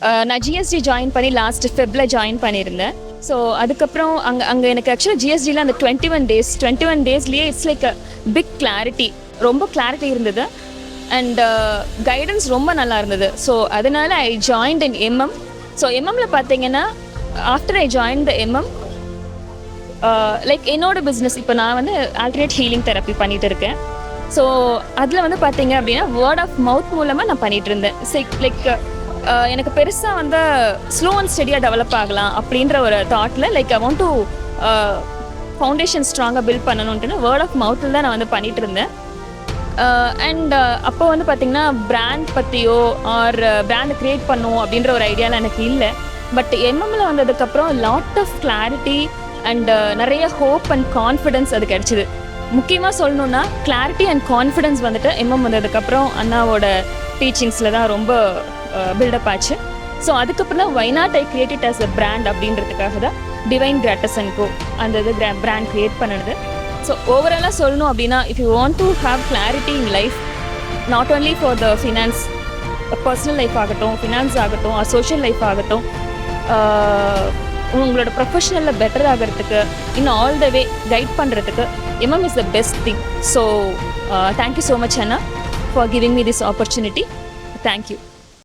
நான் GST join பண்ணி last ஃபெப்ல ஜாயின் பண்ணியிருந்தேன். ஸோ அதுக்கப்புறம் அங்கே எனக்கு ஆக்சுவலாக ஜிஎஸ்டியில் அந்த 21 டேஸ்லேயே it's like a big clarity, ரொம்ப கிளாரிட்டி இருந்தது. அண்ட் கைடன்ஸ் ரொம்ப நல்லா இருந்தது. ஸோ அதனால I joined in MM. So எம்எம்ல பார்த்தீங்கன்னா after I join the MM, like என்னோட பிஸ்னஸ் இப்போ நான் வந்து ஆல்டர்னேட் ஹீலிங் தெரப்பி பண்ணிட்டு இருக்கேன். ஸோ அதில் வந்து பார்த்தீங்க அப்படின்னா வேர்ட் ஆஃப் மவுத் மூலமாக நான் பண்ணிகிட்டு இருந்தேன். லைக் எனக்கு பெருசாக வந்து ஸ்லோ அண்ட் ஸ்டெடியாக டெவலப் ஆகலாம் அப்படின்ற ஒரு தாட்டில், like I want to foundation ஸ்ட்ராங்காக பில்ட் பண்ணணுன்ட்டு வேர்ட் ஆஃப் மவுத்தில் தான் நான் வந்து பண்ணிகிட்டு இருந்தேன். அண்ட் அப்போ வந்து பார்த்திங்கன்னா பிராண்ட் பற்றியோ ஆர் பிராண்டை க்ரியேட் பண்ணும் அப்படின்ற ஒரு ஐடியாவில் எனக்கு இல்லை. பட் எம்எம்மில் வந்ததுக்கப்புறம் லாட் ஆஃப் கிளாரிட்டி அண்ட் நிறைய ஹோப் அண்ட் கான்ஃபிடென்ஸ் அது கிடச்சிது. முக்கியமாக சொல்லணுன்னா கிளாரிட்டி அண்ட் கான்ஃபிடென்ஸ் வந்துட்டு எம்எம் வந்ததுக்கப்புறம் அண்ணாவோட டீச்சிங்ஸில் தான் ரொம்ப பில்டப் ஆச்சு. ஸோ அதுக்கப்புறம் தான் why not I create it as a brand அப்படின்றதுக்காக தான் டிவைன் கிராட்டஸ் அண்ட் கோ அந்த இது பிராண்ட் க்ரியேட் பண்ணுது. ஸோ ஓவராலாக சொல்லணும் அப்படின்னா, if you want to have clarity in life, not only for the finance, personal life ஆகட்டும், ஃபினான்ஸ் ஆகட்டும், சோஷியல் லைஃப் ஆகட்டும், உங்களோட ப்ரொஃபஷனலில் பெட்டர் ஆகிறதுக்கு, இன்னும் ஆல் த வே கைட் பண்ணுறதுக்கு MM is the best thing. So thank you so much Anna for giving me this opportunity. Thank you.